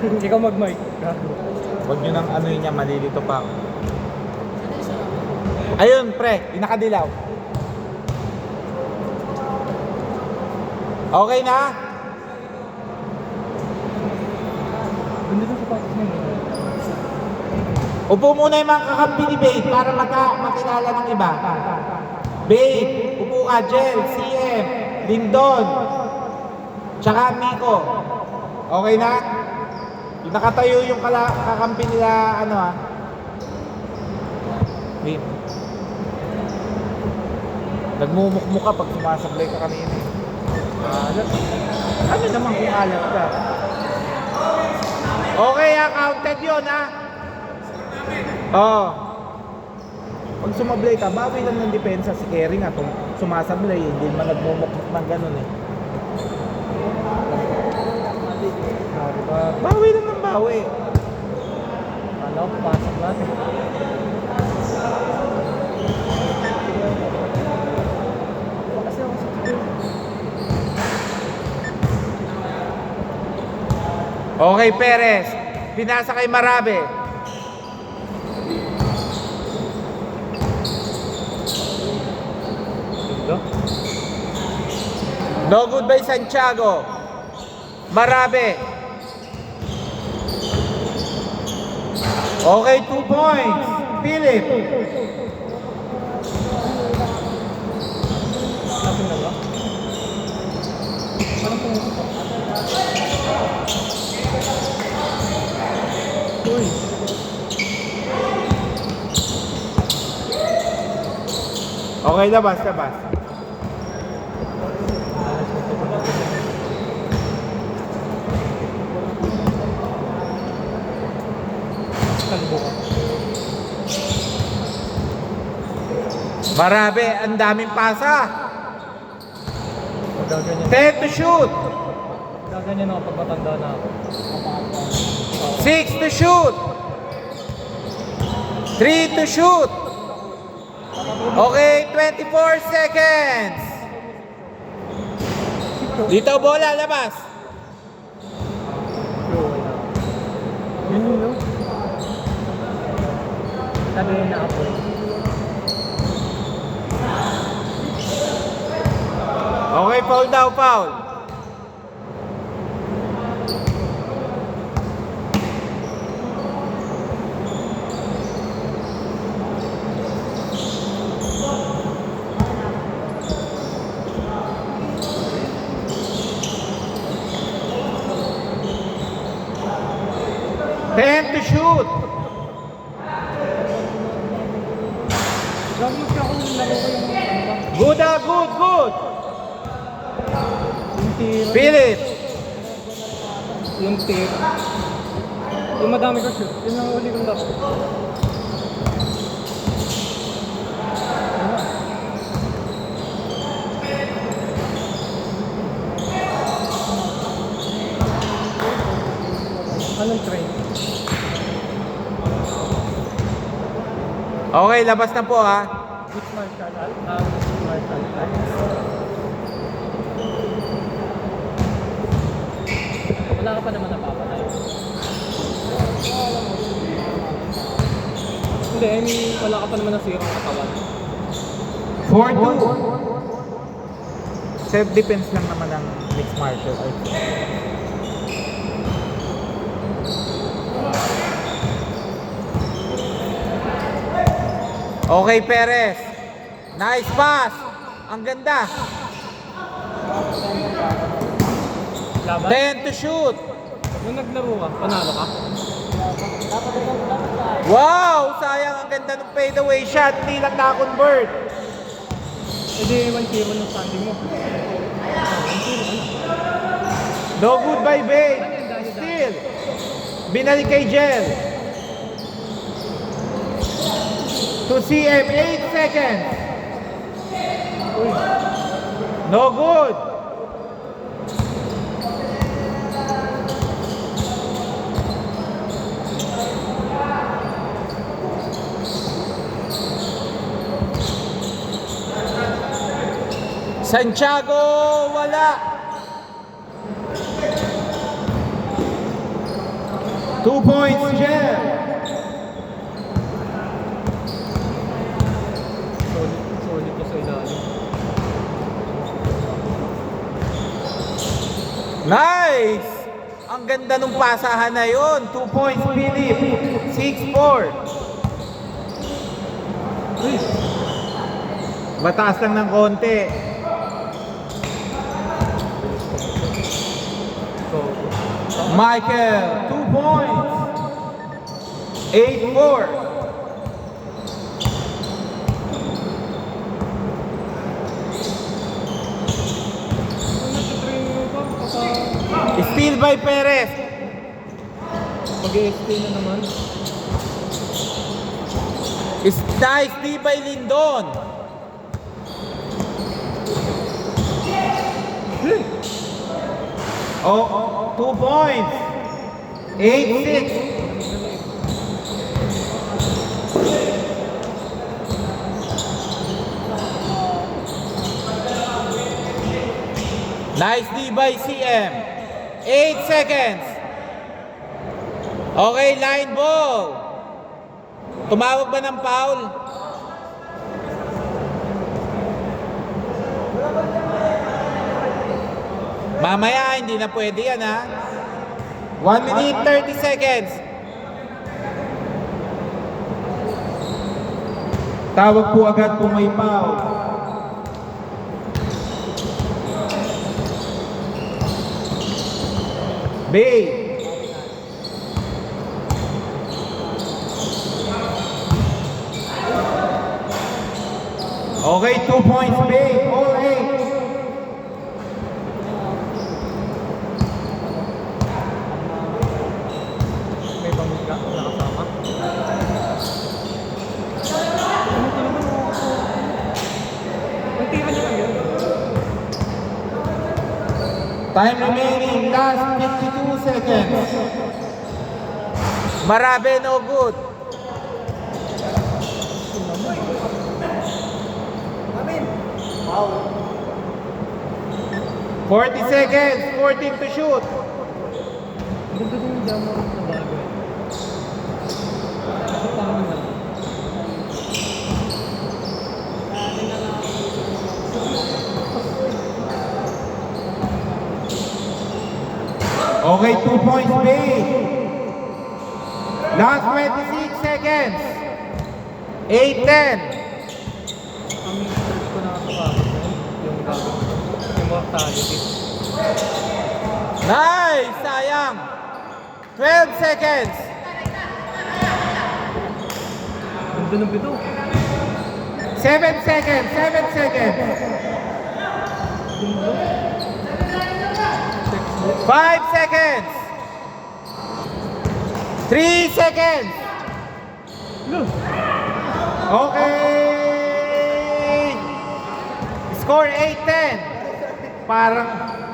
Ikaw mag-mic. Huwag nyo nang ano niya, malilito pa ako. Ayun, pre, yung nakadilaw. Okay na? Ganda sa sapatos niya. Upo muna yung mga kakampi ni Babe para makilala ng iba. Babe, upo ka, Jel, CM, Lindon, tsaka Miko. Okay na? Yung nakatayo yung kakampi nila, ano ha? Babe. Nagmumukmuk ka pag sumasablay ka kanina. Ano naman kung alam ka? Okay ha, counted yun ha? Oo. Pag sumablay ka, bawi lang ng depensa si Kerry nga kung sumasablay, hindi naman nagmumukmuk ng ganun eh. Bawi lang ng bawi. Ano, pasok natin. Okay, Perez. Pinasa kay Marabe. No good by Santiago. Marabe. Okay, 2 points. Philip. Natin na ba? Parang pumunta. Uy. Okay, labas, labas. Kalbo ka. Marabe, ang daming pasa. Gaganyan. 10 to shoot. Gaganyan ako pag matanda na ako. 6 to shoot. 3 to shoot. Okay, 24 seconds. Dito bola, labas. Yun yun, no? Sabi yun na ako. Okay, foul daw, foul. Ten to shoot. Gagawin siya ako yung laro ko yung ano ba? Good, good, good. Yung tira. Philip. Yung tira. Yung madami ko shoot. Yun ang uli kong laro. Anong train? Okay, labas na po ha. Which martial art? Martial arts. Wala ka pa naman napapatay. Hindi, I mean, wala ka pa naman nasirang katawan. 4-2. Self-defense lang naman ang mixed martial arts. Okay, Perez. Nice pass. Ang ganda. Laban? 10 to shoot. Nung naglaro ka, panalo ka? Wow! Sayang, ang ganda ng fadeaway shot. Hindi lang na-convert. E di 1-0 ng standing mo. No good by Bay. Still. Binalik kay Jel. To CM, 8 seconds. No good. Santiago, wala. 2 points, Jel. Solid to sa ilalim. Nice! Ang ganda nung pasahan na yun. 2 points, Philip. 6-4. Mataas lang ng konti. So, Michael, 2 points. 8-4. nag-train mo ba? Kapag Steal by Perez. mag-i-explain na naman. Is nice steal by Lindon. Oh, 2 points. 8-6. Nice D by CM. 8 seconds. Okay, line ball. Tumawag ba ng foul? Mamaya, hindi na pwede yan, ha? 1 minute 30 seconds. Tawag po agad kung may foul. Bay. Okay, 2 points, Bay. All 8. May pamilya na kasama. Ang tira niya lang yun. Time remaining, last 52 seconds. Marabe, no good. Wow. 40 seconds, 14 to shoot. Ganda din yung damo na bago. Kasi parang lang. Okay, 2 points, Bay. Last 26 seconds. 8-10. Ang search ko na kapagod yung gagawin. Immortality. Nice! Sayang! 12 seconds. Ganda ng bito. 7 seconds. 7 seconds. Ganda. 5 seconds. 3 seconds. Look. Okay. Score 8-10. Parang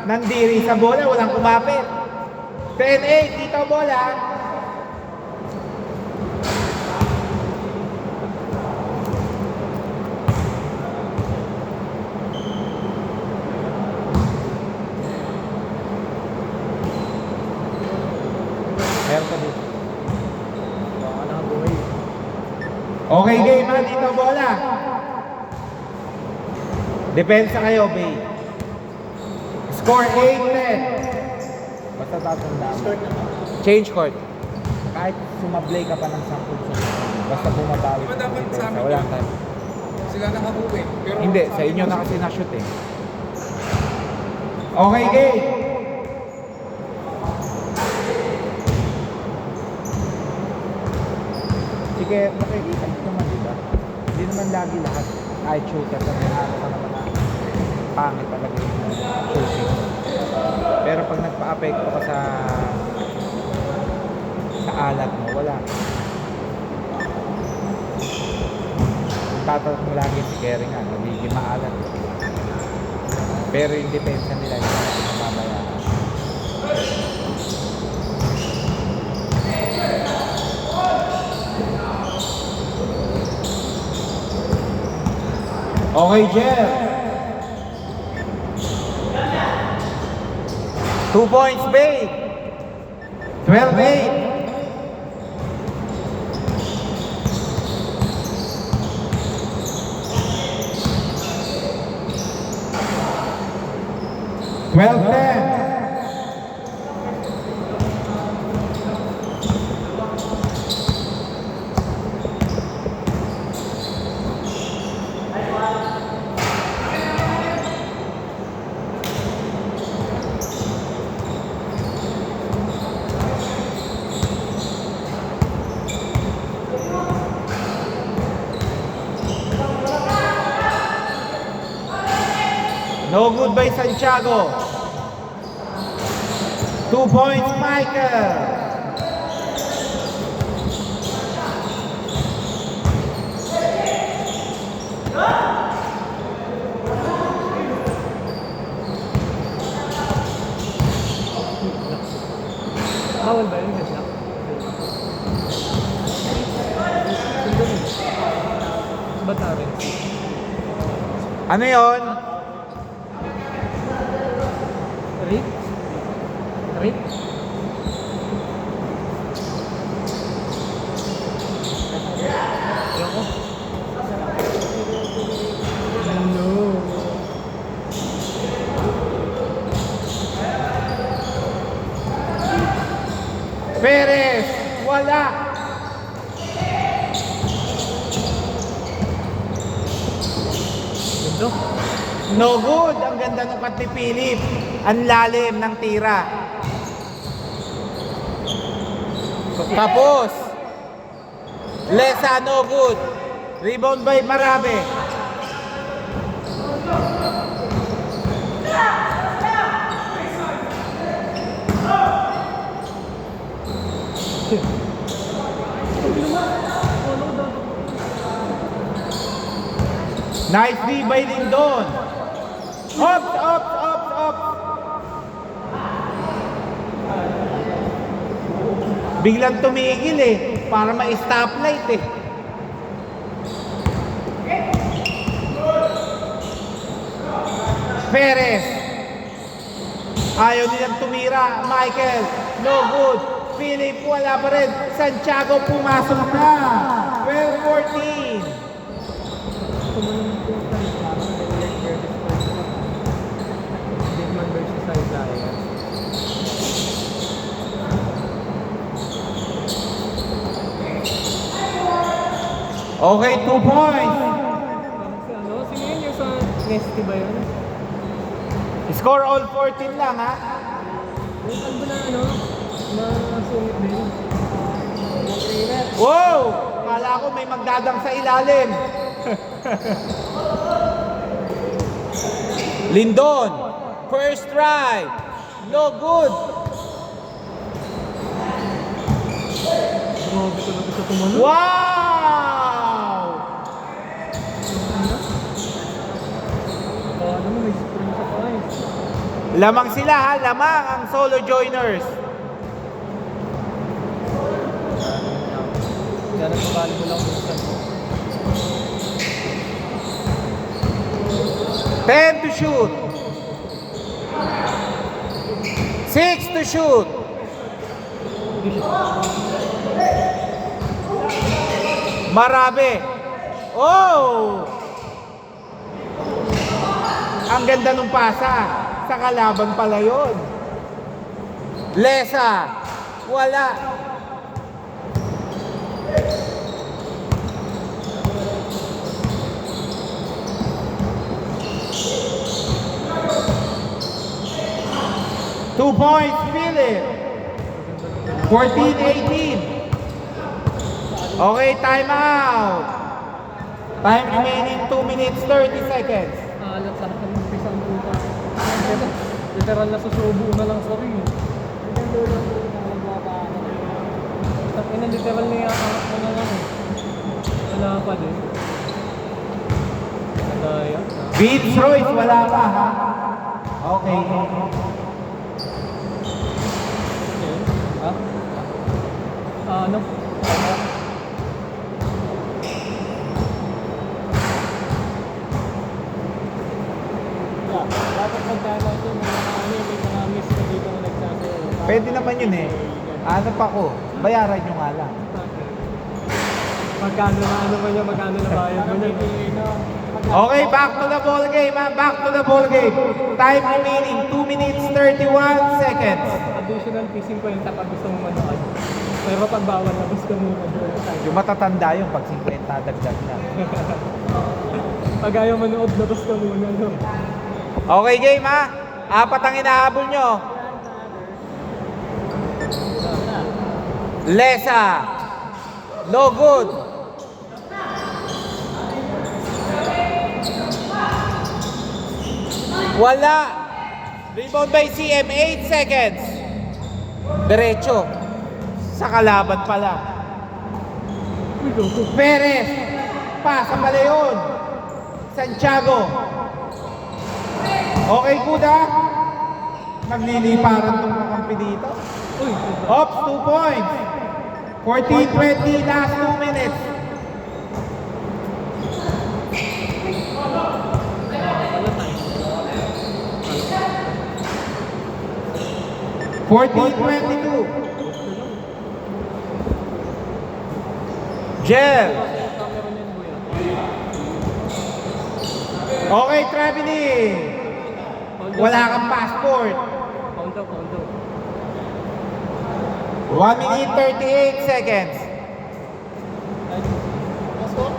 nandiri sa bola, walang kumapit. 10-8 dito bola. Meron ka dito. Baka nakabuhay. Okay, game ha, dito bola. Depensa kayo, Bay. Score 8-10. Basta tatandaan. Change court. Kahit sumablay ka pa ng 10 sunod. Basta bumabawi. Diba dapat sa amin Wala yun? time. Sila nakabuwi. Pero Hindi, sa inyo na kasi na-shoot eh. Okay, game. Sige, makikita nyo naman, diba? Hindi naman lagi lahat. Kahit shooter, kasi naman ka naman na pangit talaga yung shooting. Pero pag nagpa-apekto ka sa alat mo, wala. Tatanong mo lagi si Kerry nga, nagiging maalat. Pero yung depensa nila, hindi natin mababayaan. Okay, Jeff. 2 points, Bay. 12-8. 12-10. No good by Santiago. 2 points, Michael. Bawal ba yun? Headlock? Ba't na rin? Ano yon? Rip? Rip? Ayoko. No. Perez, wala. Ganda. No good. Ang ganda ng cut ni Philip. Ang lalim ng tira. Tapos, Lesa, no good. Rebound by Marabe. Nice D by Lindon. Up. Biglang tumigil eh. Para ma-stoplight eh. Perez. Ayaw nilang tumira. Michael, no good. Philip, wala pa rin. Santiago, pumasok na. 12-14. Bigman versus Isaiah. Okay, 2 points. Si ano? Sino yun yung sa Nesty ba yun? Score all 14 lang ha. Yung albo na ano? Na sungit din. Wow! Kala ko may magdadang sa ilalim. Lindon, first try. No good. Grabe talaga sa tumano. Wow! Baka naman may spring sa eyes. Lamang sila ha, lamang ang solo joiners. Kaya nagpabali mo lang minsan. 10 to shoot. 6 to shoot. Marabe. Oh! Ang ganda ng pasa. Sa kalaban pala yun. Lesa. Wala. Two points, Philip. 14-18. Okay, time out. Time remaining 2 minutes 30 seconds. Alat lang kami pisang puta. Literal na susubo na lang sa ring. Ina literal na yung ako na lang eh. Wala pa din. Nadaya. Beats Royce, wala pa ha? Okay. Ha? Ano? Dapat pagkala ito, may mga miss na dito na nagsasayaw. Pwede naman yun eh. Ano pa ko? Bayaran nyo nga lang. Magkano na ano ba niya, magkano na bayad mo niya? Okay, back to the ball game, ha? Back to the ball game. Time remaining, 2 minutes 31 seconds. Additional fee 50 pag gusto mo manood. Pero pag bawal, labas ka muna during time. Yung matatanda yung pag 50, dagdag na. Pag ayaw manood, labas ka muna. No? Okay, game, ha? Apat ang inahabol nyo. Lesa. No good. Wala. Rebound by CM, 8 seconds. Diretso. Sa kalaban pala. Uy, go, go. Perez. Pasa pala yun. Santiago. Okay, Kuda. Nagliliparan tong kakampi dito. Uy, Ops, 2 points. 14-20, last 2 minutes. pala tayo. 14-22. Gel. Camera niyan, Buya. Okay, traveling. Wala kang passport. Count daw, count daw. 1 minute 38 seconds.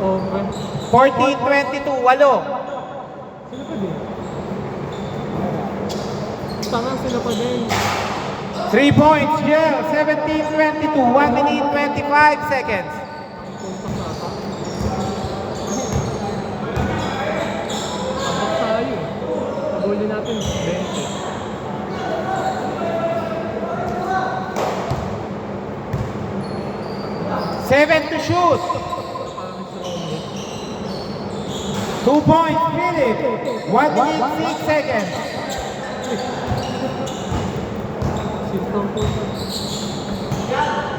Over. 14-22, walo. Sila pa din. Tama sila pa din. 3 points, Gel. 17-22, 1 minute 25 seconds. Punta sa ata. Abak tayo. Paguli natin, 20. 7 to shoot. 2 points, Philip. 1 minute 6 seconds. Sintong po.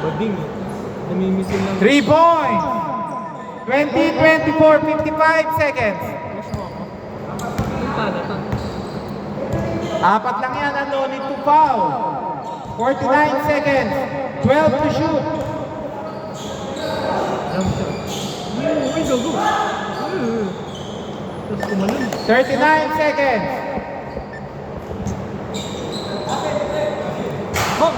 Bading. Namimisin lang. 3 points. 20-24, 55 seconds. Push mo ako. Yung palatan. Apat lang yan, no need to foul. 49 seconds. 12 to shoot. Jump shot. Uy, go, go. Tapos kumalan. 39 seconds. Oh!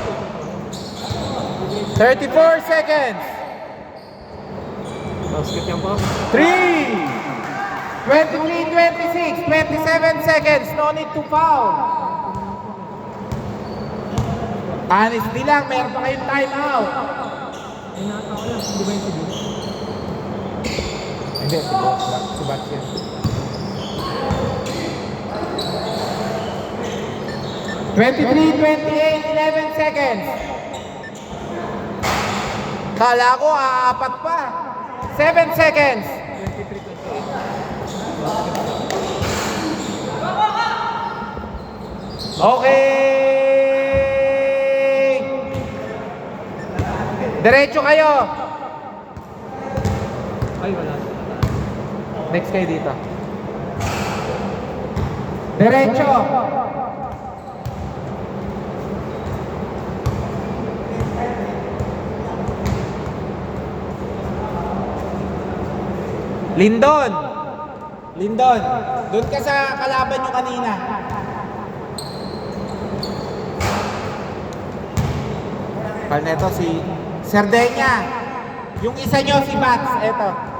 34 seconds. Basket yan pa. 3. 23-26, 27 seconds. No need to foul. Honestly lang, meron pa kayong timeout. Ay, nakatawa lang. Di ba yung sige? Hindi, si Boss lang. Si Bats yan. 23-28, 11 seconds. Kala ko, aapat pa. 7 seconds. 23-28. Okay. Diretso kayo. Ay, wala. Next kayo dito. Diretso. Lindon. Lindon. Doon ka sa kalaban nyo kanina. Palneto si Sardenya. Yung isa nyo si Bats. Eto.